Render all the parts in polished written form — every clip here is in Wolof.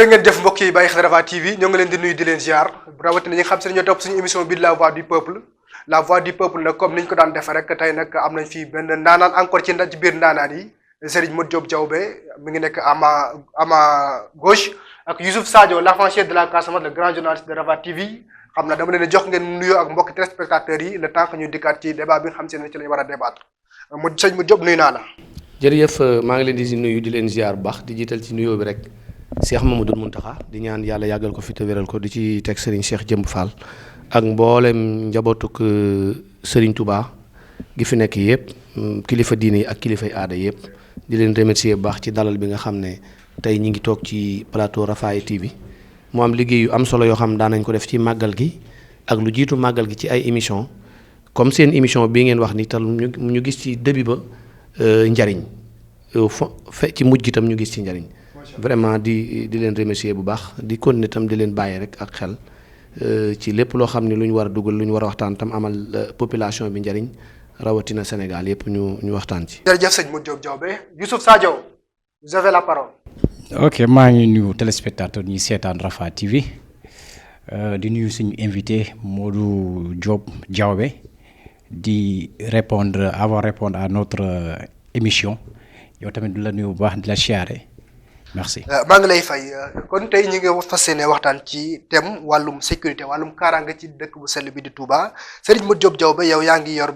jërë ngeen jëf mbokk yi bàyyi xel Rafah TV ñoo ngi leen di nuyu di leen ziar rawatina ñi nga xam si ne ñoo topp suñu émission bi la voix du peuple nag comme niñ ko daan defee rek tey nag am nañ fii benn ndaanaan encore ci biir ndaanaan yi Serigne Modou Diop Diaobé mi ngi nekk à ma gauche ak Youssouf Sadio l'enfant chéri de la Casamance le grand journaliste de Rafah TV xam na dama leen jox ngeen nuyoo ak mbokki téléspectateurs yi le temps que ñu dikkaat ci débat bi nga xam si ne ci lañ war a débattre sëñ Modou Diop nuyu naa la. jërëjëf maa ngi leen di nuyu di leen ziar bu baax di jiital ci nuyoo bi rek Cheikh Mamadou Mountakha di ñaan yàlla yàggal ko fi te wéral ko di ci teg Serigne Cheikh Jëmb Fall ak mboolem njabootuk Serigne Touba gi fi nekk yëpp kilifa diine yi ak kilifay aada yëpp di leen remercier bu baax ci dalal bi nga xam ne tey ñi ngi toog ci plateau Rafah TV mu am liggéey yu am solo yoo xam daan nañ ko def ci màggal gi ak lu jiitu màggal gi ci ay émission comme seen émission bii ngeen wax ni tal ñu gis ci début ba njariñ ci mujj gi itam ñu gis ci njariñ vraiment di leen remercier bu baax di continuer itam di leen bàyyi rek ak xel ci lépp loo xam ne lu ñu war a dugal lu ñu war a waxtaan tam amal population bi njariñ rawatina Sénégal yëpp ñu waxtaan ci. jërëjëf sëñ Modou Diop Diaobé Youssouf Sadio vous avez la parole. ok maa ngi nuyu téléspectateur ñi seetaan Rafah TV di nuyu suñu invité Modou Diop Diaobé di répondre à notre émission yow tamit du la nuyu bu baax di la siyaare merci. maa ngi lay fay kon tey ñi nga fas yéene waxtaan ci thème wàllum sécurité wàllum kaaraange ci dëkk bu sell bi di Touba Serigne Modou Diop Diaobé yow yaa ngi yor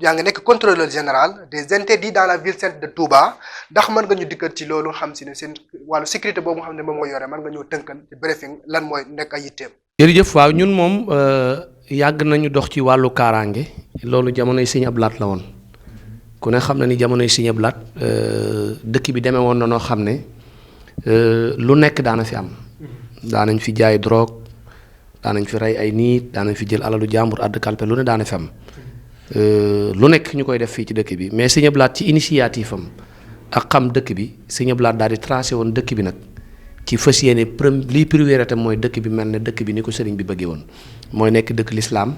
yaa ngi nekk contrôleur général des interdits dans la ville sainte de Touba ndax mën nga ñu dikkat ci loolu xam si ne seen wàllu sécurité boobu nga xam ne moom nga yore mën nga ñëw tënkal ci briefing lan mooy nekk ay yitteem. jërëjëf waaw ñun moom yàgg nañu dox ci wàllu kaaraange loolu jamonoy Sëñ Abdou Lahad la woon ku ne xam na ni jamonoy Sëñ Abdou Lahad dëkk bi demee woon na noo xam ne lu nekk daana fi am daanañ fi jaay drogue daanañ fi rey ay nit daanañ fi jël alalu jàmbur àdd kalpe lu ne daana fi am lu nekk ñu koy def fii ci dëkk bi mais Sëñ Abdou Lahad ci initiative am ak xam dëkk bi Sëñ Abdou Lahad daal di tracé woon dëkk bi nag ci fas yéene lii priorité mooy dëkk bi mel ne dëkk bi ni ko sëriñ bi bëggee woon mooy nekk dëkk lislaam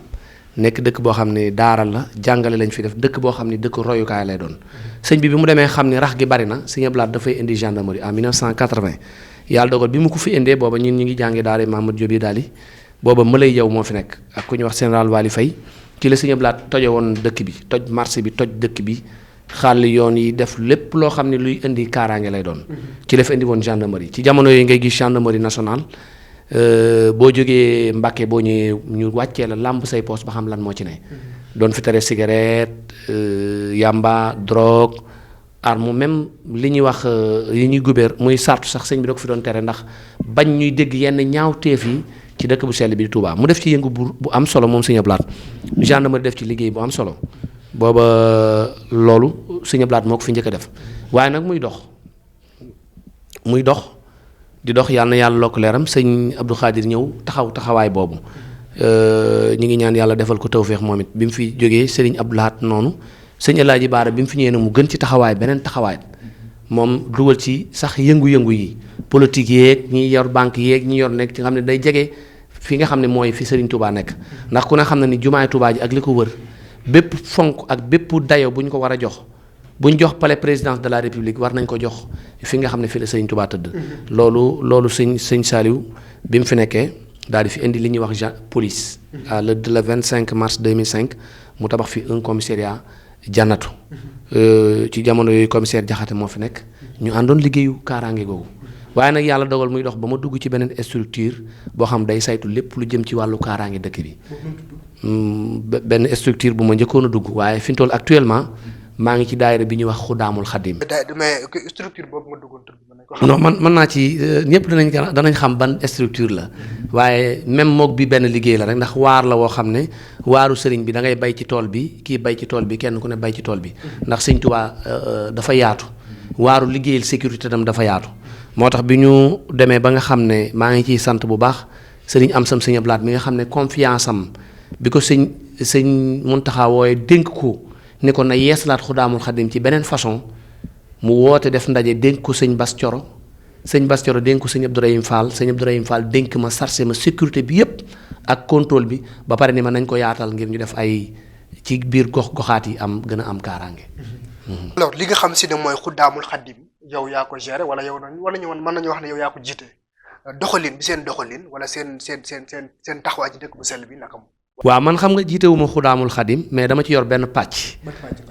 nekk dëkk boo xam ne daara la jàngale lañ fi def dëkk boo xam ne dëkk royukaay lay doon sëñ bi mu demee xam ne rax gi bari na Sëñ Abdou Lahad dafay indi gendarmerie en 1980 yàlla dogal bi mu ko fi indee booba ñun ñu ngi jàngee daara Mamadou Diop yi daal di booba Mëlay Jaw moo fi nekk ak ku ñuy wax général Wali Faye ci la Sëñ Abdou Lahad toje woon dëkk bi toj marché bi toj dëkk bi xàll yoon yi def lépp loo xam ne luy indi kaaraange lay doon ci la fi indi woon gendarmerie ci jamono yooyu ngay gis gendarmerie nationale boo jógee Mbàkke boo ñëwee ñu wàccee la làmb say poos ba xam lan moo ci ne doon fi tere cigarette yamba drogue arme même li ñuy wax yi ñuy gubéer muy sartu sax sëñ bi da ko fi doon tere ndax bañ ñuy dégg yenn ñaawteef yi ci dëkk bu sell bi di Touba mu def ci yëngu bu am solo moom Sëñ Abdou Lahad gendarmerie def ci liggéey bu am solo booba loolu Sëñ Abdou Lahad moo ko fi njëkk a def waaye nag muy dox di dox yàlla na yàlla lokk leeram sëñ Abdou Khadir ñëw taxawaay boobu ñu ngi ñaan yàlla defal ko tawféex moom it bi mu fi jógee Serigne Abdou Lahad noonu sëñ Alaaji Baara bi mu fi ñëwee ne mu gën ci taxawaay beneen taxawaay moom dugal ci sax yëngu-yëngu yi politique yeeg ñi yor banque yeeg ñi yor nekk ci nga xam ne day jege fi nga xam ne mooy fi Serigne Touba nekk ndax ku ne xam ne ni jumaay Touba ji ak li ko wër bépp fonk ak bépp dayo bu ñu ko war a jox bu ñu jox palais présidence de la république war nañ ko jox fi nga xam ne fii la Serigne Touba tëdd loolu sëñ Saliou bi mu fi nekkee daal di fi indi li ñuy wax police le 25 mars 2005 mu tabax fi un commissariat jannatu ci jamono yooyu commissaire Jaxate moo fi nekk ñu àndoon liggéeyu kaaraange googu waaye nag yàlla dogal muy dox ba ma dugg ci beneen structure boo xam day saytu lépp lu jëm ci wàllu kaaraange dëkk bi benn structure bu ma njëkkoon a dugg waaye fi mu toll actuellement maa ngi ci daayira bi ñuy wax Xudaamul Xadim. mais structure boobu nga duggoon tur bi mën nañ ko xam. non man mën naa ci ñëpp danañ xam ban structure la waaye même moog bi benn liggéey la rek ndax waar la woo xam ne waaru sëriñ bi da ngay bay ci tool bi kii bay ci tool bi kenn ku ne bay ci tool bi ndax Sëñ Tuubaa dafa yaatu waaru liggéeyal sécurité tam dafa yaatu moo tax bi ñu demee ba nga xam ne maa ngi ciy sant bu baax sëriñ Amsam Sëñ Abdou Lahad mi nga xam ne confiance am bi ko sëñ Muntaxa wooye dénk ko. ni ko na yeesalaat Xudaamul Xadim ci beneen façon mu woote def ndaje dénk ko sëñ Bass Thioro dénk ko sëñ Abdourahim Fall dénk ma sarse ma sécurité bi yépp ak contrôle bi ba pare ni ma nañ ko yaatal ngir ñu def ay ci biir goxaat yi am gën a am kaaraange. alors li nga xam si ne mooy Xudaamul Xadim yow yaa ko gérer wala yow wala ñu mën nañu wax ne yow yaa ko jiite doxalin bi seen doxalin wala seen taxawaay ci dëkk bu sell bi naka moom. waaw man xam nga jiitewuma xudaamul xadim mais dama ci yor benn pàcc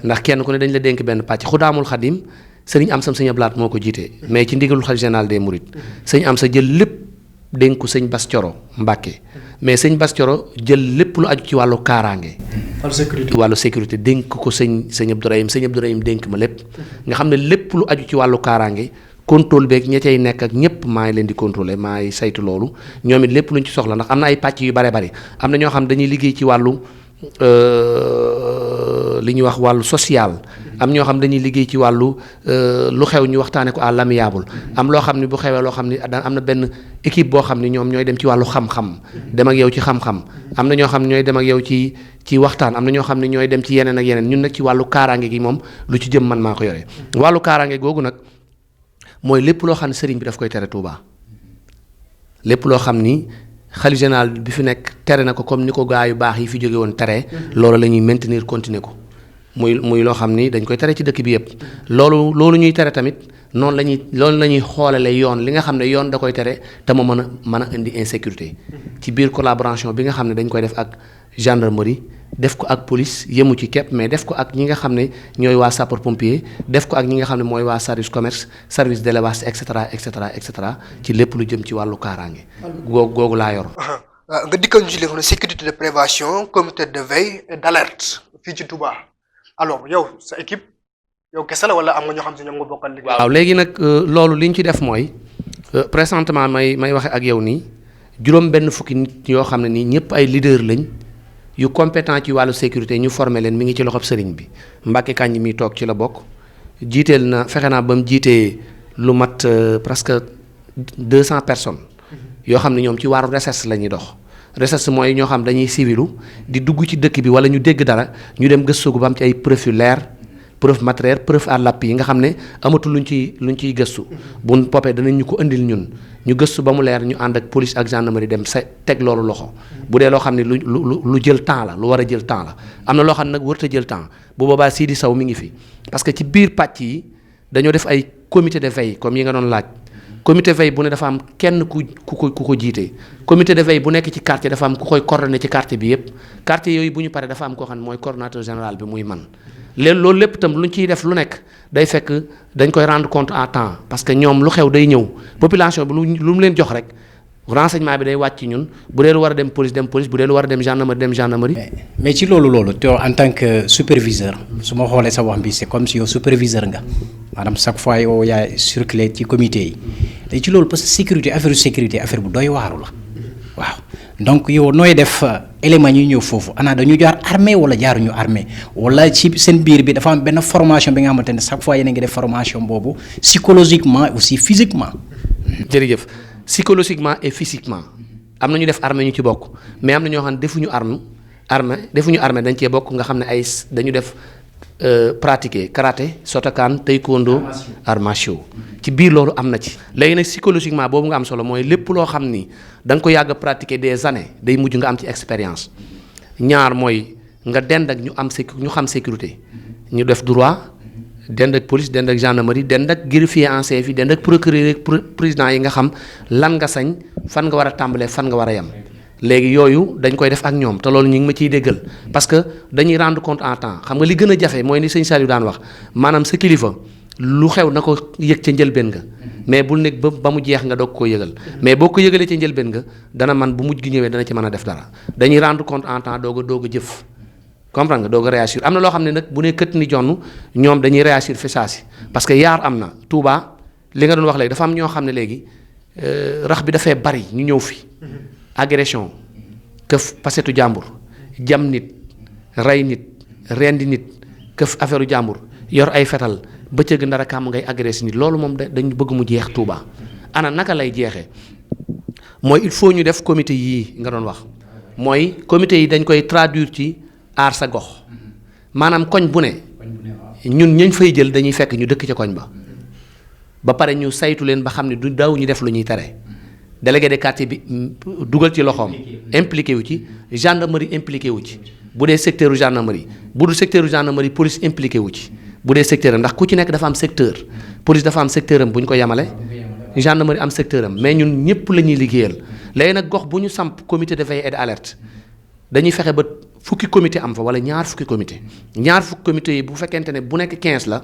ndax kenn ku ne dañ la dénk benn pàcc xudaamul xadim sëriñ Amsa sëñ Ablaat moo ko jiite mais ci ndigalul xalifa général des mourides sëñ Amsa jël lépp dénku sëñ Bass Thioro Mbàkke mais sëñ Bass Thioro jël lépp lu aju ci wàllu kaaraange wàllu sécurité dénk ko sëñ Abdourahim dénk ma lépp nga xam ne lépp lu aju ci wàllu kaaraange contrôle beeg ña cay nekk ak ñëpp maa ngi leen di contrôler maa ngi saytu loolu ñoom it lépp luñ ci soxla ndax am na ay pàcc yu bare bari am na ñoo xam dañuy liggéey ci wàllu li ñuy wax wàllu social am ñoo xam dañuy liggéey ci wàllu lu xew ñu waxtaane ko à l'amiable am loo xam ne bu xewee loo xam ne am na benn équipe boo xam ne ñoom ñooy dem ci wàllu xam-xam dem ak yow ci xam-xam am na ñoo xam ne ñooy dem ak yow ci waxtaan am na ñoo xam ne ñooy dem ci yeneen ak yeneen ñun nag ci wàllu kaaraange gi moom lu ci jëm man maa ko yore wàllu kaaraange googu nag mooy lépp loo xam ne sëriñ bi daf koy tere Touba lépp loo xam ni xalifa général bi fi nekk tere na ko comme ni ko gaa yu baax yi fi jóge woon tere loolu la ñuy maintenir continuer ko muy loo xam ni dañ koy tere ci dëkk bi yëpp loolu ñuy tere tamit loolu la ñuy xoolale yoon li nga xam ne yoon da koy tere te ma mën a indi insécurité ci biir collaboration bi nga xam ne dañ koy def ak gendarmerie def ko ak police yemu ci képp mais def ko ak ñi nga xam ne ñooy waa sapeur pompier def ko ak ñi nga xam ne mooy waa service commerce service d'élevage et cetera ci lépp lu jëm ci wàllu kaaraange. googu laa yor. nga dikkal ñu ci li nga xam ne sécurité de prévention comité de veille et d'alerte fii ci Touba alors yow sa équipe yow kese la wala am nga ñoo xam si ñoom nga bokkal liggéey. waaw léegi nag loolu li ñu ci def mooy présentement may waxe ak yow nii juróom benn fukki nit yoo xam ne nii ñëpp ay leader lañ. yu compétent ci wàllu sécurité ñu formé leen mi ngi ci loxob sëriñ bi Mbacke Kandji mi toog ci la bokk jiiteel na fexe naa ba mu jiitee lu mat presque 200 personnes yoo xam ne ñoom ci waaru recherche la ñuy dox recherche mooy ñoo xam dañuy civilu di dugg ci dëkk bi wala ñu dégg dara ñu dem gëstu ba am ci ay preuve yu leer preuve matérielle preuve à l'appui yi nga xam ne amatul luñ ciy gëstu buñ popee danañ ñu ko indil ñun ñu gëstu ba mu leer ñu ànd ak police ak gendarmerie dem sa teg loolu loxo bu dee loo xam ne lu jël temps la lu war a jël temps la am na loo xam ne nag warut a jël temps bu boobaa Sidi Sow mi ngi fi parce que ci biir pàcc yi dañoo def ay comité de veille comme yi nga doon laaj comité veille bu ne dafa am kenn ku ko jiite comité de veille bu nekk ci quartier dafa am ku koy coordonné ci quartier bi yépp quartier yooyu bu ñu paree dafa am koo xam ne mooy coordonnateur général bi muy man loolu lépp itam luñ ciy def lu nekk day fekk dañ koy rendre compte à temps parce que ñoom lu xew day ñëw population bi lu mu leen jox rek renseignement bi day wàcc ñun bu dee lu war a dem police bu dee lu war a dem gendarmerie. mais ci loolu te en tant que superviseur su ma xoolee sa wax bi c'est comme si yow superviseur nga maanaam chaque fois yow yaay circuler ci comité yi te ci loolu parce que sécurité affaire bu doy waaru la waaw donc yow nooy def éléments yi ñëw foofu ana dañu jaar armée wala jaaruñu armée wala ci seen biir bi dafa am benn formation bi nga xamante ne chaque fois yéen a ngi def formation boobu psychologiquement aussi physiquement. jërëjëf psychologiquement et physiquement am na ñu def armée ñu ci bokk mais am na ñoo xam ne defuñu armée dañ cee bokk nga xam ne dañu def pratiquer karaté Shotokan taekwondo arts martiaux ci biir loolu am na ci. léegi nag psychologiquement boobu nga am solo mooy lépp loo xam ni da nga ko yàgg pratiquer des années day mujj nga am ci expérience ñaar mooy nga dend ak ñu xam sécurité ñu def droit dend ak police dend ak gendarmerie dend ak greffier en chef yi dend ak procureur président yi nga xam lan nga sañ fan nga war a tàmbalee fan nga war a yem. léegi yooyu dañ koy def ak ñoom te loolu ñu ngi ma ciy déggal parce que dañuy rendre compte en temps xam nga li gën a jafe mooy ni sëñ Saliou daan wax maanaam sa kilifa lu xew na ko yëg ca njëlbeen nga mais bul nekk ba mu jeex nga doog koo yëgal mais boo ko yëgalee ca njëlbeen nga dana man bu mujj gi ñëwee dana ci mën a def dara dañuy rendre compte en temps doog a jëf comprendre nga doog a réagir am na loo xam ne nag bu ne kët ni jonn ñoom dañuy réagir fi saa si parce que yaar am na Touba li nga doon wax léegi dafa am ñoo xam ne léegi rax bi dafay bari ñu ñëw fi agression këf pasetu jàmbur jam nit rey nit rendi nit këf affaire jàmbur yor ay fetal bëccëg ndara kàmm ngay agressé nit loolu moom dañu bëgg mu jeex Touba ana naka lay jeexee mooy il faut ñu def comité yii nga doon wax mooy comité yi dañ koy traduire ci aar sa gox maanaam koñ bu ne ñun ñañ fay jël dañuy fekk ñu dëkk ca koñ ba pare ñu saytu leen ba xam ne du daw ñu def lu ñuy tere délégué de quartier bi dugal ci loxoom impliqué wu ci gendarmerie impliqué wu ci bu dee secteur gendarmerie bu dul secteur gendarmerie police impliqué wu ci bu dee secteur ndax ku ci nekk dafa am secteur police dafa am secteur am bu ñu ko yemale gendarmerie am secteur am mais ñun ñëpp la ñuy liggéeyal léegi nag gox bu ñu samp comité de veille et d'alerte dañuy fexe ba fukki comité am fa wala ñaar fukki comité yi bu fekkente ne bu nekk 15 la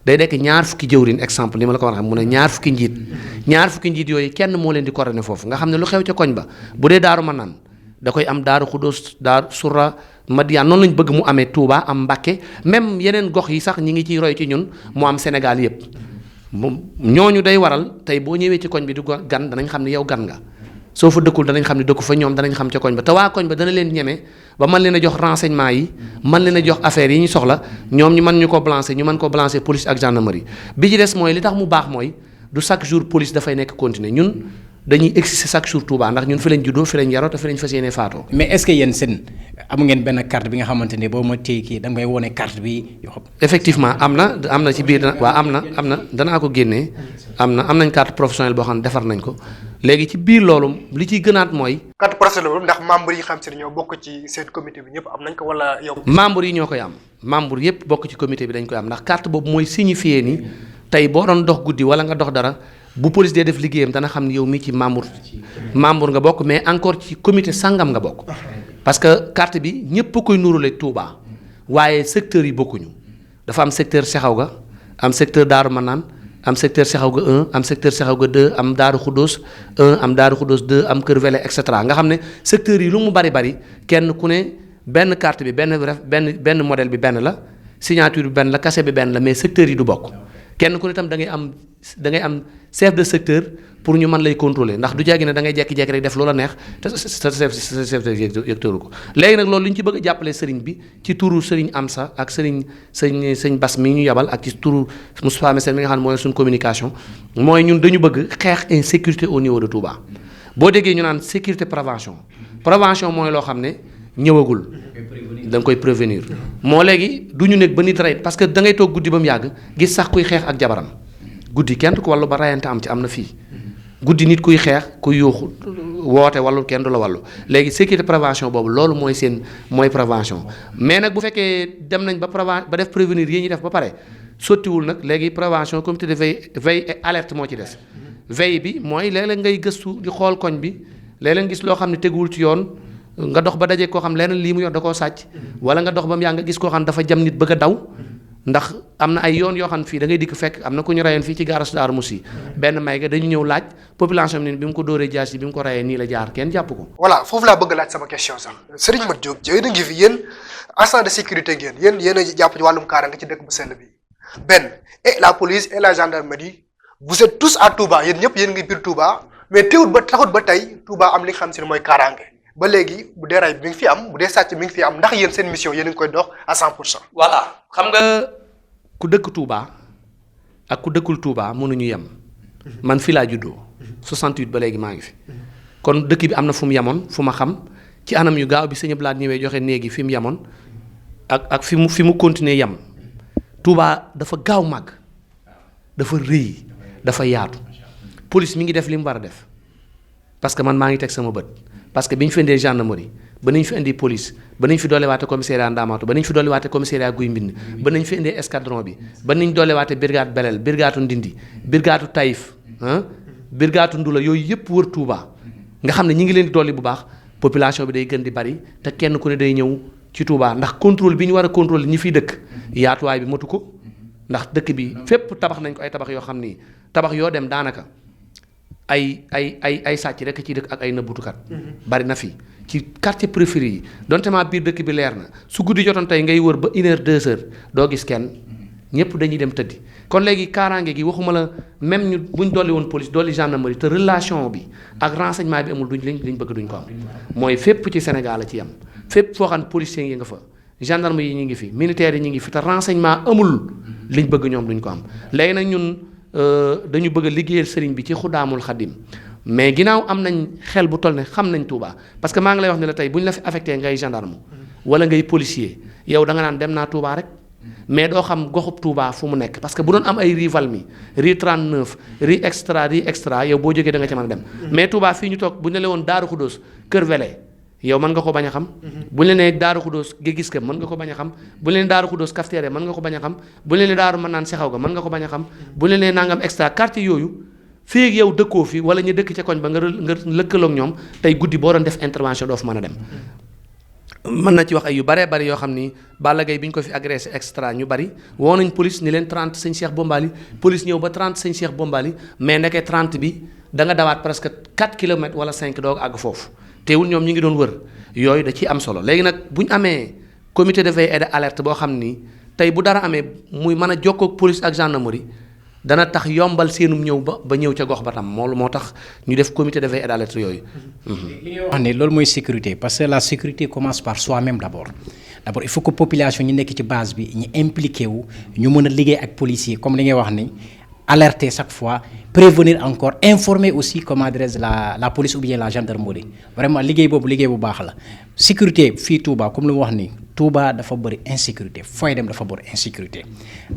day nekk ñaar fukki jëwriñ exemple ni ma la ko war a xam mu ne ñaar fukki njiit yooyu kenn moo leen di coordonné foofu nga xam ne lu xew ca koñ ba bu dee Daaru Manaan da koy am Daaru Xudóos Daaru Sura Madiane noonu lañ bëgg mu amee Touba am Mbacké même yeneen gox yi sax ñi ngi ciy roy ci ñun mu am Sénégal yépp moom ñooñu day waral tey boo ñëwee ci koñ bi di ko gan danañ xam ne yow gan nga soo fa dëkkul danañ xam ne dëkku fa ñoom danañ xam ca koñ ba te waa koñ ba dana leen ñeme ba mën leen a jox renseignement yi mën leen a jox affaires yi ñu soxla ñoom ñu mën ñu ko balancer ñu mën ko balancer police ak gendarmerie bi ci des mooy li tax mu baax mooy du chaque jour police dafay nekk continuer ñun dañuy exister chaque jour Touba ndax ñun fi lañ juddoo fi lañ yaroo te fi lañ fas yéene faatoo. mais est-ce que yéen seen am ngeen benn carte bi nga xamante ne boo ma téye kii da ngay wone carte bi yoo xam. effectivement am na ci biir waaw am na danaa ko génnee am nañ carte professionnelle boo xam ne defar nañ ko léegi ci biir loolu li ciy gënaat mooy. carte professionnelle ndax membre yi xam si ne ñoo bokk ci seen comité bi ñëpp am nañ ko wala yow. membre yi ñoo koy am membre yëpp bokk ci comité bi dañ koy am ndax carte boobu mooy signifier ni tey boo doon dox guddi wala nga dox dara. bu police dee def liggéeyam dana xam ni yow mii ci membre nga bokk mais encore ci comité sangam nga bokk parce que carte bi ñëpp a koy nurule Touba waaye secteurs yi bokkuñu dafa am secteur Sexaw ga am secteur Daaru Manaan am secteur Sexaw ga 1 am secteur Sexaw ga 2 am Daaru Xudóos 1 am Daaru Xudóos 2 am Kër Wele et cetera nga xam ne secteurs yi lu mu bari kenn ku ne benn carte bi benn modèle bi benn la signature bi benn la cachet bi benn la mais secteurs yi du bokk kenn ku ne tam da ngay am chef de secteur pour ñu mën lay contrôler ndax du jàggi ne da ngay jekki-jekki rek def loola neex te sa chef de yëgtooru ko léegi nag loolu li ñu ci bëgg a jàppale sëriñ bi ci turu sëriñ Amsa ak sëñ Bas mi ñu yabal ak ci turu Moustapha Messène mi nga xam ne mooy suñu communication mooy ñun dañu bëgg xeex insécurité au niveau de Touba boo déggee ñu naan sécurité prévention mooy loo xam ne ñëwagul da nga koy prévenir moo léegi du ñu nekk ba nit rey parce que da ngay toog guddi ba mu yàgg gis sax kuy xeex ak jabaram guddi kenn du ko wàllu ba rayante am ci am na fii guddi nit kuy xeex kuy yuuxu woote wàllu kenn du la wàllu léegi sécurité prévention boobu loolu mooy prévention mais nag bu fekkee dem nañ ba def prévenir yi ñuy def ba pare sottiwul nag léegi prévention comité de veille et alerte moo ci des veille bi mooy léeg-léeg ngay gëstu di xool koñ bi léeg-léeg gis loo xam ne teguwul ci yoon nga dox ba daje koo xam leneen lii mu yor da koo sàcc wala nga dox ba mu yaa nga gis koo xam dafa jam nit bëgg a daw ndax am na ay yoon yoo xam fii da ngay dikk fekk am na ku ñu rayoon fii ci gaaras Daaru Musi benn may ga dañu ñëw laaj population bi mu ko dóoree jaas yi bi mu ko rayee nii la jaar kenn jàpp ko. voilà foofu laa bëgg laaj sama question sax Serigne Mat Diop yéen a ngi fi yéen agent de sécurité ngeen yéen a jàpp ci wàllum kaaraange ci dëkk bu sell bi benn et la police et la gendarmerie vous êtes tous à Touba yéen ñëpp yéen ngi biir Touba mais taxut ba tey Touba am li nga xam si ne mooy kaaraange ba léegi bu dee ray bi mi ngi fi am bu dee sàcc mi ngi fi am ndax yéen seen mission yéen a ngi koy dox à 100%. voilà xam nga ku dëkk Touba ak ku dëkkul Touba mënuñu yem man fii laa juddoo 68 ba léegi maa ngi fi kon dëkk bi am na fu mu yemoon fu ma xam ci anam yu gaaw bi sëñ Blaat ñëwee joxe néegi fi mu yemoon ak fi mu continuer yem Touba dafa gaaw màgg dafa rëy dafa yaatu police mi ngi def li mu war a def parce que man maa ngi teg sama bët. parce que bi ñu fi indee gendarmerie ba nañ fi indi police ba nañ fi doolewaate commissariat Ndamatou ba nañ fi doolewaate commissariat Guy Mbind ba nañ fi indee escadron bi ba nañ doolewaate brigade Belel brigade Ndindi brigade Taïf brigade Ndula yooyu yëpp wër Touba nga xam ne ñi ngi leen di dolli bu baax population bi day gën di bari te kenn ku ne day ñëw ci Touba ndax contrôle bi ñu war a contrôler ñi fiy dëkk yaatuwaay bi matu ko ndax dëkk bi fépp tabax nañ ko ay tabax yoo xam ni tabax yoo dem daanaka ay sàcc rek ci dëkk ak ay nëbbutukat bari na fi ci quartier préféré yi donte maa biir dëkk bi leer na su guddi jotoon tey ngay wër ba 1 heure 2 heures doo gis kenn ñëpp dañuy dem tëddi kon léegi kaaraange gi waxuma la même ñu buñ dolli woon police dolli gendarmerie te relation bi ak renseignement bi amul duñ liñ bëgg duñ ko am mooy fépp ci Sénégal la ci am fépp foo xam ne policiers yi nga fa gendarme yi ñu ngi fi militaires yi ñu ngi fi te renseignement amul liñ bëgg ñoom duñ ko am léegi nag ñun dañu bëgg a liggéeyal sëriñ bi ci Xudaamul Xadim mais ginnaaw am nañ xel bu toll ne xam nañ Touba parce que maa ngi lay wax ne la tey bu ñu la fi affecté ngay gendarme wala ngay policier yow da nga naan dem naa Touba rek mais doo xam goxub Touba fu mu nekk parce que bu doon am ay rival mi ri 39 ri extra yow boo jógee da nga ca mën a dem mais Touba fii ñu toog bu ñu la woon Daaru Xudóos Kër Wele yow mën nga ko bañ a xam bu ñu la nee Daaru Xudóos gis ka mën nga ko bañ a xam bu ñu la nee Daaru Xudóos Kafteere mën nga ko bañ a xam bu ñu la nee Daaru Manaan Sexaw ga mën nga ko bañ a xam bu ñu la nee nangam extra quartier yooyu fii ak yow dëkkoo fi wala ñu dëkk ca koñ ba nga lëkkaloog ñoom tey guddi boo doon def intervention doo fa mën a dem. mën na ci wax ay yu baree bari yoo xam ni Balla Gaye bi ñu ko fi agressé extra ñu bari woo nañ police ni leen 30 sëñ Cheikh Bombali police ñëw ba 30 sëñ Cheikh Bombali mais ndeke 30 bi da nga dawaat presque 4 kilomètres wala 5 doog àgg foofu teewul ñoom ñu ngi doon wër yooyu da ciy am solo léegi nag bu ñu amee comité de veille et d'alerte boo xam ni tey bu dara amee muy mën a jokkoo ak police ak gendarmerie dana tax yombal seenum ñëw ba ñëw ca gox ba tam moo tax ñu def comité de veille et d'alerte yooyu. li ngay wax ne loolu mooy sécurité parce que la sécurité commence par soi-même d'abord il faut que population ñi nekk ci base bi ñu impliqué wu ñu mën a liggéey ak policier comme li ngay wax ni alerter chaque fois prévenir encore informer aussi comment dirais-je la police ou bien la gendarmerie vraiment liggéey boobu liggéey bu baax la. sécurité fii Touba comme li mu wax ni Touba dafa bëri insécurité fooy dem dafa bëri insécurité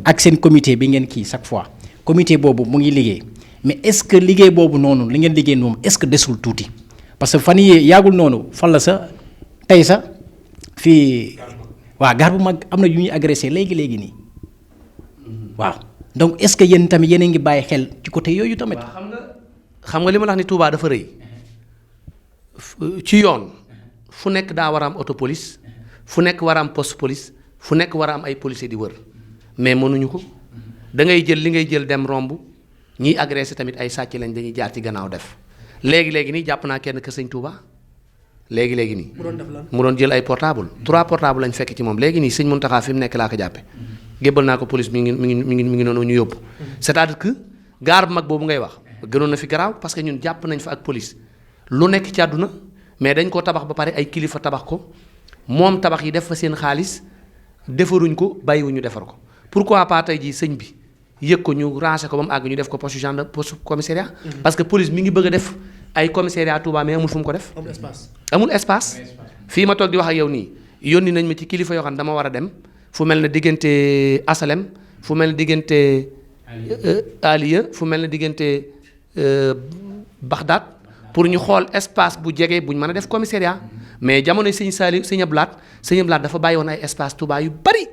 ak seen comité bi ngeen kii chaque fois. comité boobu mu ngi liggéey mais est-ce que liggéey boobu noonu li ngeen liggéey noonu est-ce que desul tuuti parce que fan yii yàggul noonu fan la sa tey sa fii waaw gaar bu mag am na yu ñuy agressé léegi nii waaw donc est-ce que yéen tamit yéen a ngi bàyyi xel ci côté yooyu tamit. xam nga li ma la wax ni Touba dafa rëy ci yoon fu nekk daa war a am auto police fu nekk war a am poste police fu nekk war a am ay policiers di wër mais mënuñu ko. da ngay jël li ngay jël dem romb ñiy agressé tamit ay sàcc lañ dañuy jaar ci gannaaw def léegi nii jàpp naa kenn kër sëñ Touba léegi nii. mu doon jël ay portable 3 portable lañ fekk ci moom léegi nii sëñ Mountakha fi mu nekk laa ko jàppe gébbal naa ko police mi ngi noonu ñu yóbbu. c'est-à-dire que gaar bu mag boobu ngay wax gënoon na fi garaaw parce que ñun jàpp nañ fa ak police lu nekk ci àdduna mais dañ koo tabax ba pare ay kilifa tabax ko moom tabax yi def fa seen xaalis defaruñ ko bàyyiwuñu defar ko pourquoi pas tey jii sëñ bi. yëg ko ñu ranger ko ba mu àgg ñu def ko poste commissariat. parce que police mi ngi bëgg a def ay commissariat Touba mais amul fu mu ko def. amul espace. fii ma toog di wax ak yow nii yónni nañ ma ci kilifa yoo xam ne dama war a dem fu mel ne diggante Asalem fu mel ne diggante. Aliya fu mel ne diggante Bagdad pour ñu xool espace bu jege buñ mën a def commissariat mais jamonoy sëñ Saliou sëñ Ablaat dafa bàyyi woon ay espace Touba yu bari.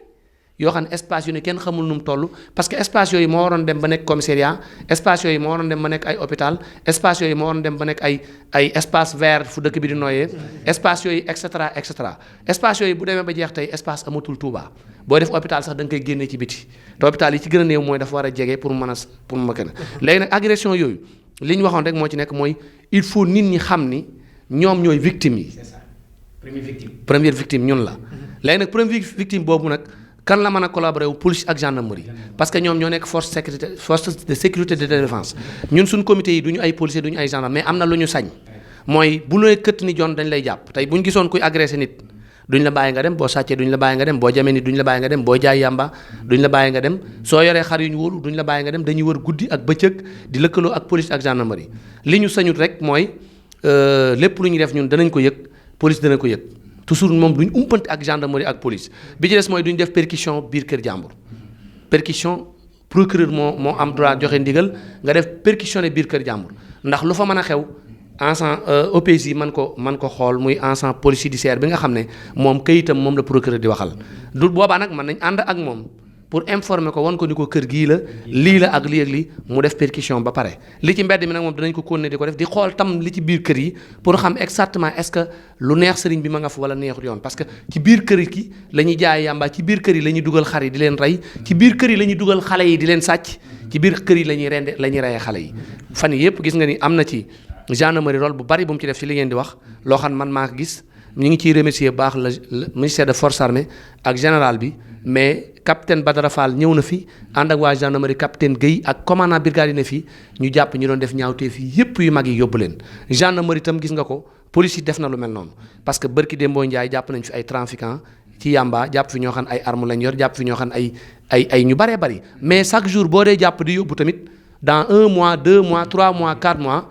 yoo xam ne espace yu ne kenn xamul nu mu toll parce que espace yooyu moo waroon dem ba nekk commissariat espace yooyu moo waroon dem ba nekk ay hôpital espace yooyu moo waroon dem ba nekk ay espace vert fu dëkk bi di nooyee espace yooyu et cetera espace yooyu bu demee ba jeex tey espace amatul Touba boo def hôpital sax da nga koy génnee ci biti te hôpital yi ci gën a néew mooy dafa war a jege pour mu mën a léegi nag agression yooyu li ñu waxoon rek moo ci nekk mooy il faut nit ñi xam ni ñoom ñooy victimes yi. c'est ça première victime ñun la léegi nag première victime boobu nag. kan la mën a collaborer wu police ak gendarmerie parce que ñoom ñoo nekk force de sécurité de défense ñun suñ comité yi du ñu ay policiers du ñu ay gendarme mais am na lu ñu sañ mooy bu lay këtt ni jon dañ lay jàpp tey bu ñu gisoon kuy agressé nit duñ la bàyyi nga dem boo sàccee duñ la bàyyi nga dem boo jamee nit duñ la bàyyi nga dem boo jaay yàmba duñ la bàyyi nga dem soo yoree xar yu ñu wóolu duñ la bàyyi nga dem dañuy wër guddi ak bëccëg di lëkkaloo ak police ak gendarmerie li ñu sañut rek mooy lépp lu ñuy def ñun danañ ko yëg police dana ko yëg toujours moom duñ umpante ak gendarmerie ak police bi ci des mooy duñ def perquisition biir kër jàmbur perquisition procureur moo am droit joxe ndigal nga def perquisitionné biir kër jàmbur ndax lu fa mën a xew agent OPJ man ko xool muy agent police judiciaire bi nga xam ne moom kayitam moom la procureur di waxal du boobaa nag mën nañ ànd ak moom pour informer ko wan ko ni ko kër gii la lii la ak lii ak lii mu def perquisition ba pare li ci mbedd mi nag moom danañ ko continuer di ko def di xool tam li ci biir kër yi pour xam exactement est-ce que lu neex sëriñ bi ma nga fa wala neexut yoon parce que ci biir kër yi la ñuy jaay yàmba ci biir kër yi la ñuy dugal xar yi di leen rey ci biir kër yi la ñuy dugal xale yi di leen sàcc ci biir kër yi la ñuy reyee xale yi fan yi yëpp gis nga ni am na ci gendarmerie rôle bu bari bu mu ci def ci li ngeen di wax loo xam man maa ko gis ñu ngi ciy remercier baax le ministère de forces armées ak général bi mais capitaine Badara Fall ñëw na fi ànd ak waa gendarmerie capitaine Guèye ak commandant brigade yi ne fi ñu jàpp ñu doon def ñaawteef yi yëpp yu mag yi yóbbu leen gendarmerie itam gis nga ko police yi def na lu mel noonu parce que bërki Dembo Ndiaye jàpp nañ fi ay trafiquants ci yamba jàpp fi ñoo xam ay armes lañ yor jàpp fi ñoo xam ay ñu baree bari mais chaque jour boo dee jàpp di yóbbu tamit dans 1 mois 2 mois 3 mois 4 mois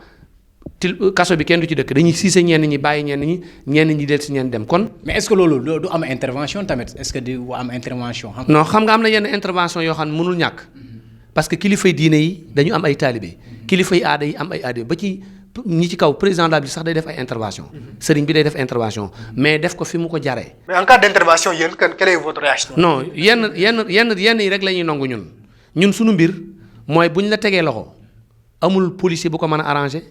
kaso bi kenn du ci dëkk dañuy siise ñenn ñi bàyyi ñenn ñi del si ñenn dem kon. mais est-ce que loolu du am intervention tamit est-ce que du am intervention. non xam nga am na yenn intervention yoo xam ne mënul ñàkk parce que kilifay diine yi dañu am ay taalibe kilifay aada yi am ay aada ba ci ñi ci kaw président de la République sax day def ay intervention sëriñ bi day def intervention mais def ko fi mu ko jaree. mais en cas d'intervention yéen quelle est votre réaction. non yenn yi rek la ñuy nangu ñun suñu mbir mooy buñ la tegee loxo amul policier bu ko mën a arrangé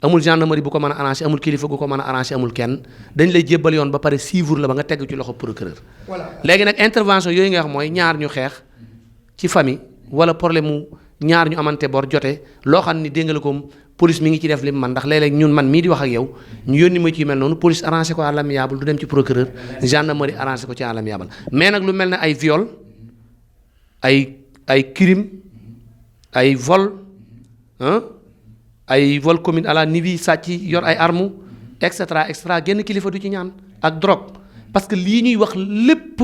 amul gendarmerie bu ko mën a arrangé amul kilifa gu ko mën a arrangé amul kenn dañ lay jébbal yoon ba pare suivre la ba nga teg ci loxo procureur. voilà léegi nag intervention yooyu nga wax mooy ñaar ñu xeex ci famille wala problème mu ñaar ñu amante bor jote loo xam ni dégg nga ko police mi ngi ci def li mu man ndax léeg-léeg ñun man mii di wax ak yow ñu yónni ma ci mel noonu police arrangé ko à l'amiable du dem ci procureur gendarmerie arrangé ko ci à l'amiable mais nag lu mel ne ay viol ay crime ay vol ay vol commune à la nivi sàcc yor ay armes et cetera genn kilifa du ci ñaan ak drogue parce que lii ñuy wax lépp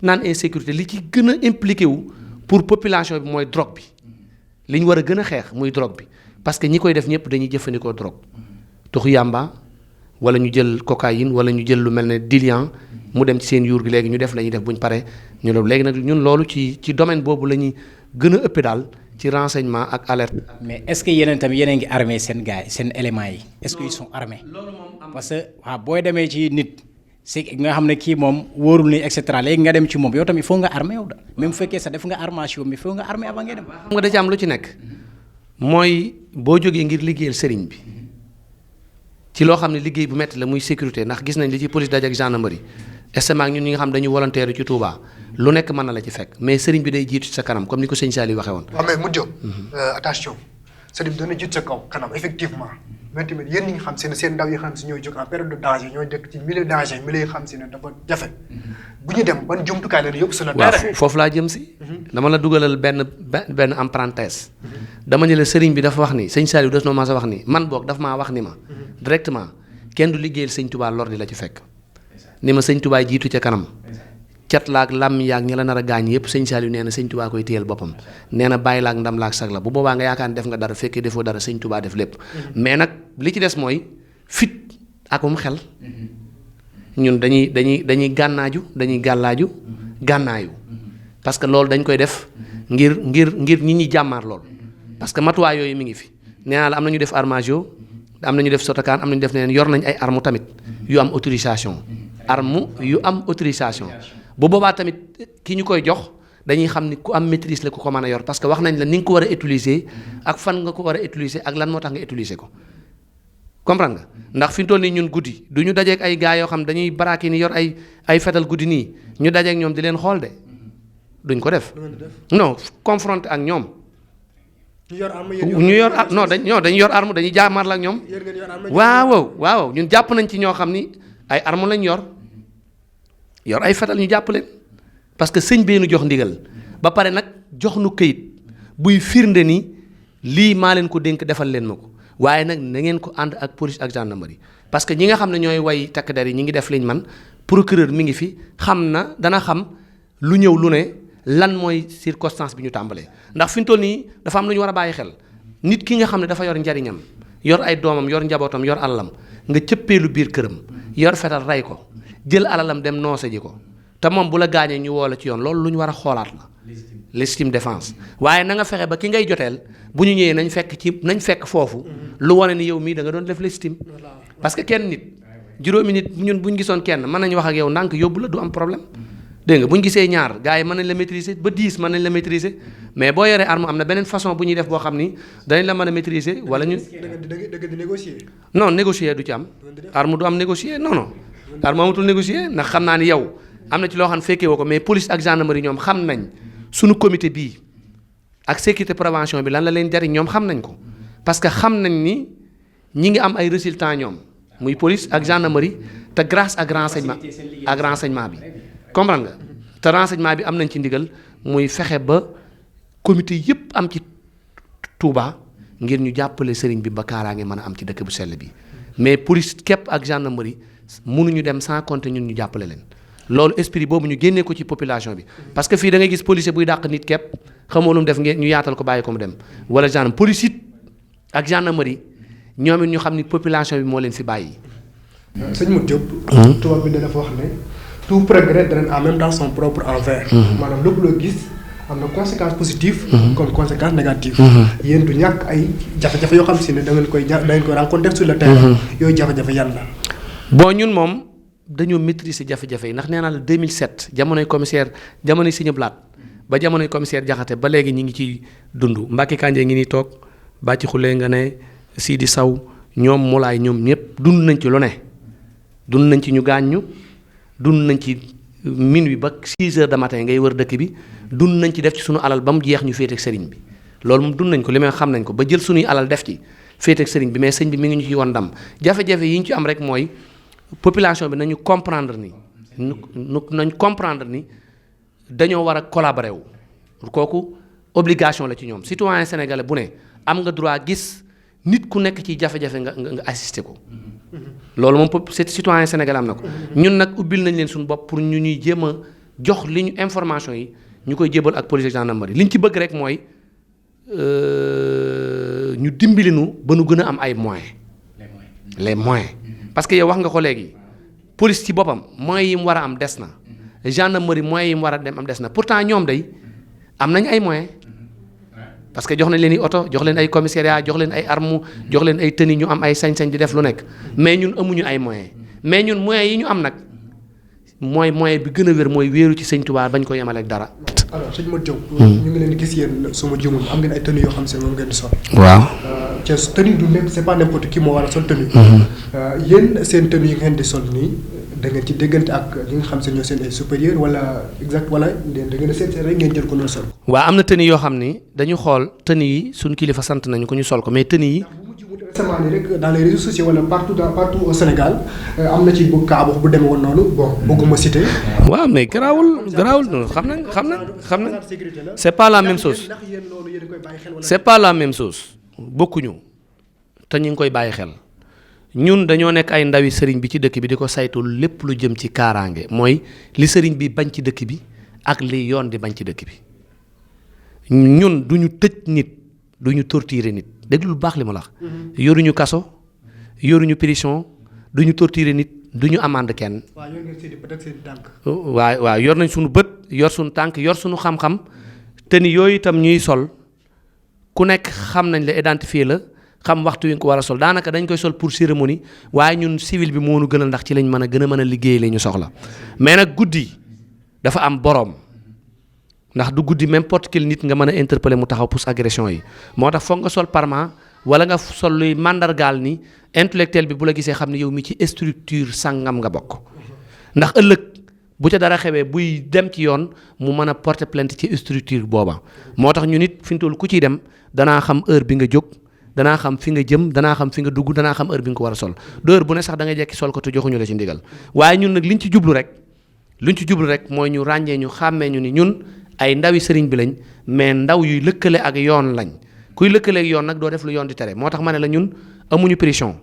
naan insécurité li ci gën a impliqué wu pour population bi mooy drogue bi li ñu war a gën a xeex muy drogue bi parce que ñi koy def ñëpp dañuy jëfandikoo drogue tuxu yàmba wala ñu jël cocaïne wala ñu jël lu mel ne diluant mu dem ci seen yuur gi léegi ñu def la ñuy def bu ñu paree ñu loolu léegi nag ñun loolu ci domaine boobu la ñuy gën a ëppee daal ci renseignement ak alerte. mais est-ce que yeneen tamit yéen a ngi armé seen gars yi seen éléments yi est-ce que ils sont armés parce que waaw booy demee ci nit si nga xam ne kii moom wóorul ni et cetera léegi nga dem ci moom yow tamit foo nga armé yow da même bu fekkee sax def nga armation mais foo nga armé avant ngay dem. xam nga da ci am lu ci nekk mooy boo jógee ngir liggéeyal sëriñ bi ci loo xam ne liggéey bu metti la muy sécurité ndax gis nañ li ci police daje ak gendarmerie estimaak ñun ñi nga xam dañu volontaire ci Touba lu nekk mën na la ci fekk mais sëriñ bi day jiitu ci sa kanam comme ni ko sëñ Saliou waxee woon. waaw mais mu jóg. attention sëriñ bi dana jiitu sa kanam effectivement mais tamit yéen ñi nga xam seen ndaw yi xam si ñooy jóg en période de danger ñooy dëkk ci milieu danger milieu yi xam si ne dafa jafe bu ñu dem ban jumtukaay la yóbbu sur le terrain. waaw foofu laa jëm si. dama la dugalal benn en parenthèse. dama ne la sëriñ bi dafa wax ni sëñ Saliou des na ma sa wax ni man boog dafa maa wax ni ma. directement kenn du liggéeyal sëñ Touba lor di la ci fekk. ni ma sëñ Touba jiitu ca kanam. cat laak làmm yaag ñi la nar a gaañ yëpp sëñ Saliou nee na sëñ Touba koy téyel boppam nee na bàyyi laak ndam laak sag la bu boobaa nga yaakaar ne def nga dara fekkee defoo dara sëñ Touba def lépp. mais nag li ci des mooy fit akum xel. ñun dañuy gàllaaju gànnaayu parce que loolu dañ koy def ngir nit ñi jàmmaar lool parce que matuwaay yooyu mi ngi fi nee naa la am na ñu def armagio am na ñu def sotakaan am na ñu def neneen yor nañ ay armes tamit yu am autorisation bu boobaa tamit ki ñu koy jox dañuy xam ni ku am maîtrise la ku ko mën a yor parce que wax nañ la ni nga ko war a utiliser ak fan nga ko war a utiliser ak lan moo tax nga utiliser ko comprendre nga ndax fi mu toll nii ñun guddi du ñu dajeek ay gars yoo xam dañuy baraaki ni yor ay fetal guddi nii ñu dajeek ñoom di leen xool de duñ ko def non confronter ak ñoom ñu yor dañuy yor arme dañuy jaamaar la ak ñoom waaw ñun jàpp nañ ci ñoo xam ni ay arme lañ yor ay fetal ñu jàpp leen parce que sëñ bee nu jox ndigal ba pare nag jox nu këyit buy firnde ni lii maa leen ko dénk defal leen ma ko waaye nag na ngeen ko ànd ak police ak gendarmerie parce que ñi nga xam ne ñooy way takk der yi ñi ngi def liñ man procureur mi ngi fi dana xam lu ñëw lu ne lan mooy circonstance bi ñu tàmbalee ndax fi mu toll nii dafa am lu ñu war a bàyyi xel nit ki nga xam ne dafa yor njariñam yor ay doomam yor njabootam yor alalam nga cëppeelu biir këram yor fetal rey ko jël alalam dem noose ji ko te moom bu la gaañee ñu woo la ci yoon loolu lu ñu war a xoolaat la légitime défense waaye na nga fexe ba ki ngay joteel bu ñu ñëwee nañ fekk foofu lu wane ni yow mii da nga doon def légitime parce que kenn nit juróomi nit ñun bu ñu gisoon kenn mën nañu wax ak yow ndànk yóbbu la du am problème dégg nga bu ñu gisee ñaar gars yi mën nañ la maîtriser ba 10 mën nañ la maîtriser mais boo yoree arme am na beneen façon bu ñuy def boo xam ni danañ la mën a maîtriser wala ñu. dëgg di négocier. non négocier du ci am. arme du am négocier non arme amatul négocier ndax xam naa ni yow am na ci loo xam ne fekkee woo ko mais police ak gendarmerie ñoom xam nañ suñu comité bii ak sécurité prévention bi lan la leen jariñ ñoom xam nañ ko parce que xam nañ ni ñi ngi am ay résultats ñoom muy police ak gendarmerie te grâce ak renseignement bi comprendre nga te renseignement bi am nañ ci ndigal muy fexe ba comité yépp am ci Touba ngir ñu jàppale sëriñ bi ba kaaraange mën a am ci dëkk bu sell bi mais police képp ak gendarmerie mënuñu dem sans compter ñun ñu jàppale leen loolu esprit boobu ñu génnee ko ci population bi parce que fii da ngay gis policier buy dàq nit képp xamoo lu mu def ngeen ñu yaatal ko bàyyi ko mu dem wala gendarme police it ak gendarmerie ñoom it ñu xam ni population bi moo leen fi bàyyi. sëñ Modou Diop. tubaab bi dafa wax ne tout progrès draine en même temps son propre envers. maanaam lépp loo gis am na conséquence positive. comme conséquence négative. yéen du ñàkk ay jafe-jafe yoo xam si ne da ngeen koy rencontrer sur le terrain. yooyu jafe-jafe yan la. bon ñun moom dañoo maîtriser jafe-jafe yi ndax nee naa la 2007 jamonoy commissaire jamonoy Sëñ Blaat ba jamonoy commissaire Jaxate ba léegi ñi ngi ci dund Mbacke Kandé ngi nii toog bàcci xulee nga ne Sidi Saw ñoom Moulay ñoom ñëpp dund nañ ci lu ne dund nañ ci ñu gaañ ñu dund nañ ci minuit ba 6 heures de matin ngay wër dëkk bi dund nañ ci def ci sunu alal ba mu jeex ñu féete ak sëriñ bi loolu moom dund nañ ko li may xam nañ ko ba jël sunuy alal def ci féete ak sëriñ bi mais sëñ bi mi ngi ñu ci woon ndam jafe-jafe yi ñu ci am rek mooy population bi nañu comprendre ni nañ comprendre ni dañoo war a collaborer wu kooku obligation la ci ñoom citoyen sénégalais bu ne am nga droit gis nit ku nekk ci jafe-jafe nga assister ko loolu moom citoyen sénégalais am na ko ñun nag ubbil nañ leen suñu bopp pour ñu ñuy jéem a jox li ñu information yi ñu koy jébal ak police gendarmerie li ñu ci bëgg rek mooy ñu dimbali nu ba nu gën a am ay moyens les moyens parce que yow wax nga ko léegi police ci boppam moyens yi mu war a am des na gendarmerie moyens yi mu war a dem am des na pourtant ñoom day am nañ ay moyens parce que jox nañ leen i oto jox leen ay commissariat jox leen ay armes jox leen ay tenue ñu am ay sañ-sañ di def lu nekk mais ñun amuñu ay moyens mais ñun moyens yi ñu am nag mooy moyen bi gën a wér mooy wéeru ci sëñ Tuubaa bañ ko yemale ak dara. alors sëñ Modou Diop. ñu ngi leen di gis yéen suma jumul am ngeen ay tenues yoo xam si moom ngeen di sol. waaw. te tenue du même c'est pas n'importe qui moo war a sol tenue. yéen seen tenue yi ngeen di sol nii da ngeen ci déggante ak ñi nga xam si ñoo seen ay supérieur wala exact wala da ngeen a seet rek ngeen jël ko noonu sol. waaw am na tenue yoo xam ni dañu xool tenue yi suñu kilifa sant nañu ko ñu sol ko mais tenue yi. récemment nii rek dans les réseaux sociaux wala partout au Sénégal am na ci bu cas bu demee woon noonu bon bëgguma citer. waaw mais garaawul xam nañ c'est pas la même chose c'est pas la même chose bokkuñu te ñu ngi koy bàyyi xel ñun dañoo nekk ay ndawi sëriñ bi ci dëkk bi di ko saytu lépp lu jëm ci kaaraange mooy li sëriñ bi bañ ci dëkk bi ak li yoon di bañ ci dëkk bi ñun duñu tëj nit duñu torturer nit déglu lu baax li ma la wax yoruñu kaso yoruñu prison duñu torturer nit duñu amande kenn. waaw yor ngeen seen bët ak seen tànk. waaw yor nañ suñu bët yor suñu tànk yor suñu xam-xam te ni yooyu itam ñuy sol ku nekk xam nañ la identifier la xam waxtu wi nga ko war a sol daanaka dañ koy sol pour cérémonie waaye ñun civil bi moo nu gënal ndax ci lañ mën a gën a mën a liggéey la ñu soxla mais nag guddi dafa am boroom. ndax du guddi n'importe quel nit nga mën a interpeller mu taxaw pour agression yi moo tax foog nga sol parement wala nga sol luy mandargaal ni intellectuel bi bu la gisee xam ne yow mi ci structure sangam nga bokk ndax ëllëg bu ca dara xewee buy dem ci yoon mu mën a porter plainte ci structure booba moo tax ñu nit fi mu toll ku ciy dem danaa xam heure bi nga jóg danaa xam fi nga jëm danaa xam fi nga dugg danaa xam heure bi nga ko war a sol du heure bu ne sax da ngay jekki sol ko te joxuñu la ci ndigal waaye ñun nag liñ ci jublu rek mooy ñu ràññee ñu xàmmee ñu ni ñun ay ndawi sëriñ bi lañ mais ndaw yuy lëkkale ak yoon lañ kuy lëkkale ak yoon nag doo def lu yoon di tere moo tax ma ne la ñun amuñu pression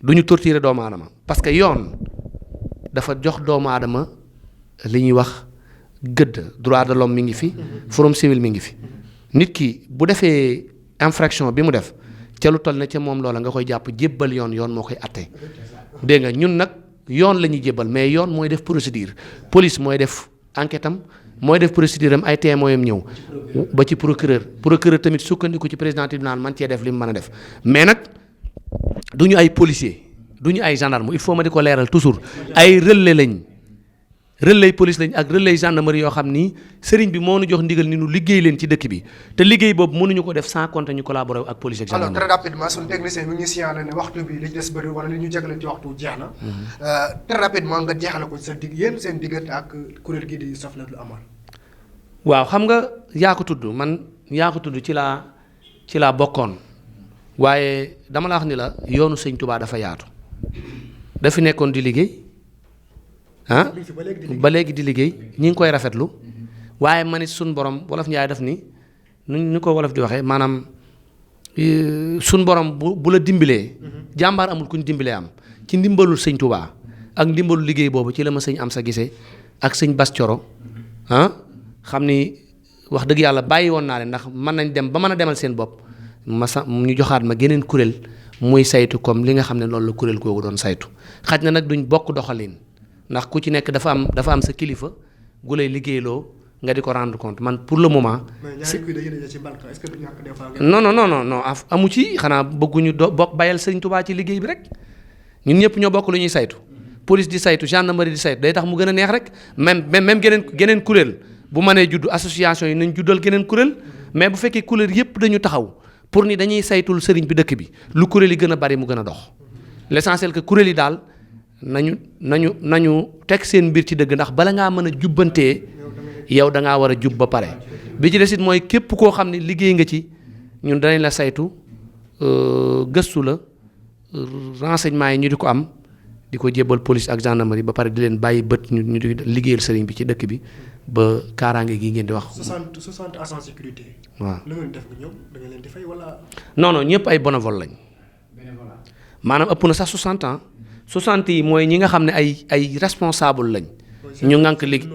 duñu torturer doomu aadama parce que yoon dafa jox doomu aadama li ñuy wax gëdd droit de l'homme mi ngi fi forum civil mi ngi fi nit ki bu defee infraction bi mu def ca lu toll ne ca moom loola nga koy jàpp jébbal yoon moo koy atte dégg nga ñun nag yoon la ñuy jébbal mais yoon mooy def procédure police mooy def enquête am mooy def procédure am ay témoins am ñëw ba ci procureur tamit sukkandiku ci président tribunal man cee def li mu mën a def mais nag du ñu ay policier du ñu ay gendarme il faut ma di ko leeral toujours ay relais police lañ ak relais gendarmerie yoo xam ni sëriñ bi moo nu jox ndigal ni nu liggéey leen ci dëkk bi te liggéey boobu mënuñu ko def sans compter ñu collaborer ak police ak gendarmerie. alors très rapidement suñu technicien mi ngi signalé ne waxtu bi li des bëri wala li ñu jagleel ci waxtu jeex na. très rapidement nga jeexale ko sa yéen seen diggante ak kuréel gi di Safinatoul Aman. waaw xam nga yaa ko tudd ci laa bokkoon waaye dama la wax ni la yoonu sëñ Touba dafa yaatu dafi nekkoon di liggéey. ba léegi di liggéey ñi ngi koy rafetlu waaye man it suñ borom wolof Njaay def ni ñu ko wolof di waxee maanaam suñ borom bu la dimbalee jàmbaar amul kuñ dimbalee am ci ndimbalul sëñ Touba ak ndimbalul liggéey boobu ci la ma sëñ am sa gisee ak sëñ Bas Coro xam ni wax dëgg yàlla bàyyi woon naa leen ndax mën nañ dem ba mën a demal seen bopp ñu joxaat ma geneen kuréel muy saytu comme li nga xam ne loolu la kuréel googu doon saytu xaj na nag duñ bokk doxalin ndax ku ci nekk dafa am sa kilifa gu lay liggéeyloo nga di ko rendre compte man pour le moment. non amu ci xanaa bëgguñu bokk bayal Sëriñ Tuubaa ci liggéey bi rek ñun ñëpp ñoo bokk lu ñuy saytu. police di saytu gendarmerie di saytu day tax mu gën a neex rek même geneen kuréel bu mënee judd association yi nañ juddal geneen kuréel mais bu fekkee kuréel yëpp dañu taxaw pour ni dañuy saytul sëriñ bi dëkk bi lu kuréel yi gën a bari mu gën a dox l'essentiel que kuréel yi daal nañu teg seen mbir ci dëgg ndax bala ngaa mën a jubbantee yow da ngaa war a jub ba pare bi ci des it mooy képp koo xam ne liggéey nga ci ñun danañ la saytu gëstu la renseignement yi ñu di ko am di ko jébbal police ak gendarmerie ba pare di leen bàyyi bët ñu di liggéeyal sëriñ bi ci dëkk bi ba kaaraange gi ngeen di wax. 60 agents sécurité. waaw la ngeen def nga ñoom da ngeen leen di fay wala. non ñëpp ay bénévole lañ. maanaam ëpp na sax 60 ans 60 yi mooy ñi nga xam ne ay responsable lañ. ñu ngànk léegi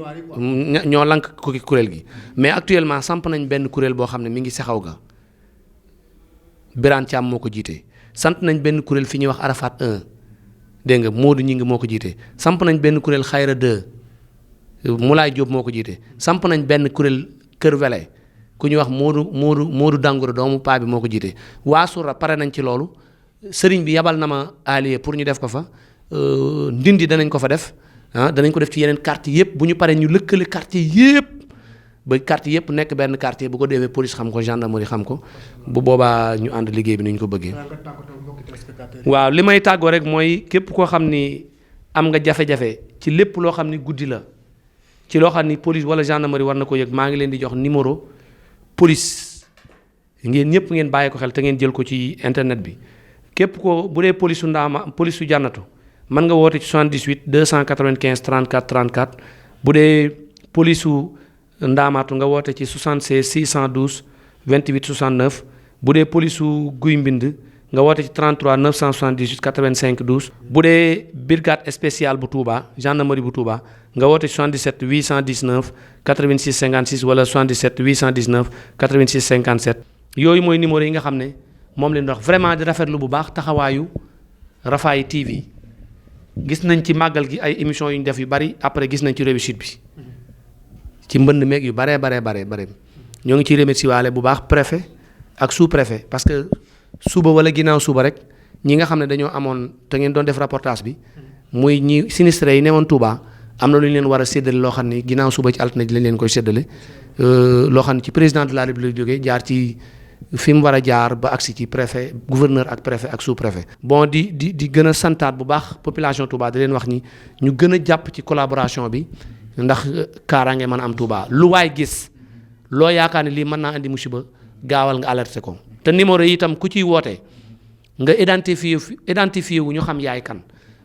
ñoo lank ko kuréel gi mais actuellement samp nañ benn kuréel boo xam ne mi ngi sexaw ga Birane Thiam moo ko jiite sant nañ benn kuréel fi ñuy wax Arafat 1 dégg nga Modou Ñing moo ko jiite samp nañ benn kuréel Xayra 2 Moulay Diop moo ko jiite samp nañ benn kuréel Kër Wele ku ñuy wax Modou Dangoura doomu paa bi moo ko jiite waa Soura pare nañ ci loolu sëriñ bi yabal na ma allié pour ñu def ko fa Ndindi danañ ko fa def danañ ko def ci yeneen quartier yëpp bu ñu paree ñu lëkkale quartier yëpp ba quartier yëpp nekk benn quartier bu ko defee police xam ko gendarmerie xam ko bu boobaa ñu ànd liggéey bi ni ñu ko bëggee. waaw li may tàggoo rek mooy képp koo xam ni am nga jafe-jafe ci lépp loo xam ni guddi la ci loo xam ni police wala gendarmerie war na ko yëg maa ngi leen di jox numéro police ngeen ñëpp ngeen bàyyi ko xel te ngeen jël ko ci internet bi képp ko bu dee police su Ndaama police su Jannatu mën nga woote ci 78 295 34 34 bu dee police su Ndaamaatu nga woote ci 76 612 28 69 bu dee police su Guy Mbind nga woote ci 33 978 85 12 bu dee brigade spéciale bu Touba gendarmerie bu Touba nga woote ci 77 819 86 56 wala 77 819 86 57 yooyu mooy numéro yi nga xam ne moom leen di wax vraiment di rafetlu bu baax taxawaayu Rafah TV gis nañ ci màggal gi ay émissions yu ñu def yu bari après gis nañ ci réussite bi ci mbënd meeg yu bare ñoo ngi ciy remercier waale bu baax préfet ak sous préfet parce que suba wala ginnaaw suba rek ñi nga xam ne dañoo amoon te ngeen doon def reportage bi muy ñi sinistré yi newoon Touba am na lu ñu leen war a séddale loo xam ne ginnaaw suba ci altine ji lañ leen koy séddale loo xam ne ci président de la République jógee jaar ci fi mu war a jaar ba agsi ci préfet gouverneur ak préfet ak sous préfet. bon di gën a santaat bu baax population Touba di leen wax ni ñu gën a jàpp ci collaboration bi ndax kaaraange mën a am Touba lu waay gis loo yaakaar ne lii mën naa andi musiba gaawal nga alerté ko te numéro yi itam ku ciy woote nga identifié wu ñu xam yaay kan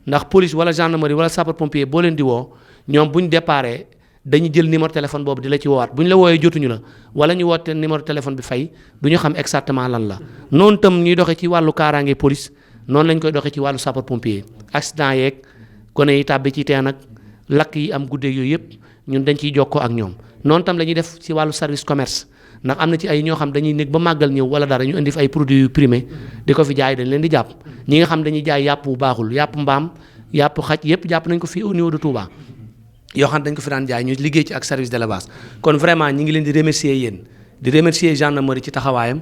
ndax police wala gendarmerie wala sapeur pompier boo leen di woo ñoom bu ñu déparé dañuy jël numéro téléphone boobu di la ci woowaat bu ñu la wooyee jotuñu la wala ñu woote numéro téléphone bi fay du ñu xam exactement lan la noonu tam ñuy doxee ci wàllu kaaraange police noonu lañ koy doxee ci wàllu sapeur pompier accident yeeg gone yi tàbbi ci teen ak lakk yi am guddeeg yooyu yëpp ñun dañ ciy jokkoo ak ñoom noonu tam la ñuy def ci wàllu service commerce ndax am na ci ay ñoo xam dañuy nekk ba màggal ñëw wala dara ñu indi fi ay produits yu primé di ko fi jaay dañ leen di jàpp ñi nga xam dañuy jaay yàpp bu baaxul yàpp mbaam yàpp xaj yëpp jàpp nañ ko fii au niveau de Touba yoo xam dañ ko fi daan jaay ñu liggéey ci ak service d'élevage kon vraiment ñi ngi leen di remercier yéen di remercier gendarmerie ci taxawaayam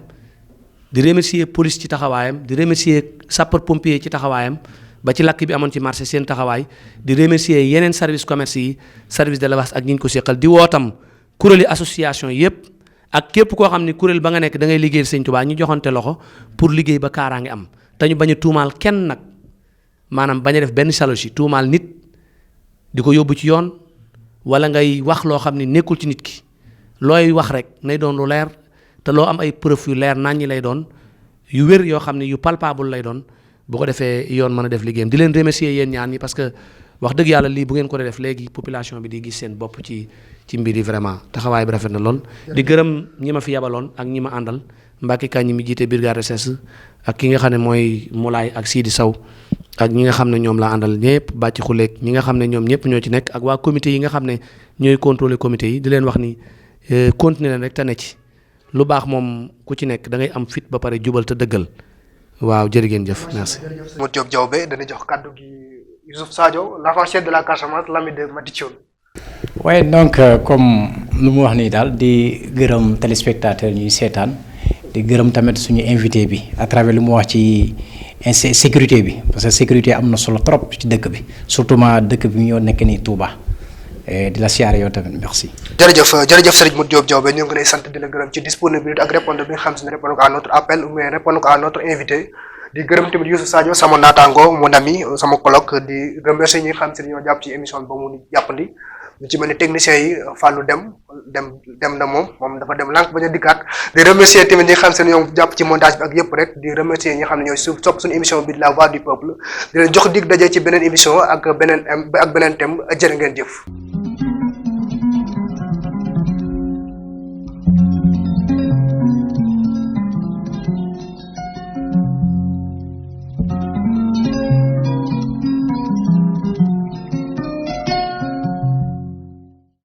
di remercier police ci taxawaayam di remercier sapeur pompier ci taxawaayam ba ci lakk bi amoon ci marché seen taxawaay di remercier yeneen service commerce yi service d'élevage ak ñi ñu ko seqal di wootam kuréeli association yëpp ak képp koo xam ni kuréel ba nga nekk da ngay liggéeyal Sëñ Tuubaa ñu joxante loxo pour liggéey ba kaaraange am te ñu bañ a tuumaal kenn nag maanaam bañ a def benn salosi tuumaal nit di ko yóbbu ci yoon wala ngay wax loo xam ni nekkul ci nit ki looy wax rek nay doon lu leer te loo am ay preuve yu leer naññi lay doon yu wér yoo xam ne yu palpable lay doon bu ko defee yoon mën a def liggéeyam di leen remercier yéen ñaan ñi parce que wax dëgg yàlla lii bu ngeen ko def léegi population bi di gis seen bopp ci mbir yi vraiment taxawaay bi rafet na lool. di gërëm ñi ma fi yabaloon ak ñi ma àndal Mbacke Kañ mi jiite brigade recherche ak ki nga xam ne mooy Moulay ak Sidi Sow ak ñi nga xam ne ñoom laa àndal ñëpp bàcc xuleeg ñi nga xam ne ñoom ñëpp ñoo ci nekk ak waa comité yi nga xam ne ñooy contrôler comité yi di leen wax ni continuer leen rek te ne ci lu baax moom ku ci nekk da ngay am fit ba pare jubal te dëggal waaw jërë ngeen jëf merci. Modou Diop Diaobé dana jox kàddu gi Youssouf Sadio l'enfant chef de la Casamance l'ami de Mati Thione. waaye donc comme lu mu wax nii daal di gërëm téléspectateur ñuy seetaan di gërëm tamit suñu invité bi à travers lu mu wax ci sécurité bi parce que sécurité am na solo trop ci dëkk bi surtout ma dëkk bi ñoo nekk nii Touba di la siyaare yow tamit merci. jërëjëf Serigne Modou Diop Diawbe ñu ngi lay sant di la gërëm ci disponibilité ak répondre bi nga xam si ne répondre ko à notre appel ou bien répondre ko à notre invité di gërëm tamit Youssou Sadio sama naataango mon ami sama colloque di remercier ñi nga xam si ne ñoo jàpp ci émission bi ba mu jàppandi ñu ci mel ni techniciens yi Fallou dem na moom dafa dem lànk bañ a dikkaat di remercier tamit ñi nga xam si ne ñoom jàpp ci montage bi ak yëpp rek di remercier ñi nga xam ne ñooy sopp suñu émission bi la voix du peuple di leen jox dig daje ci beneen émission ak beneen thème jërë ngeen jëf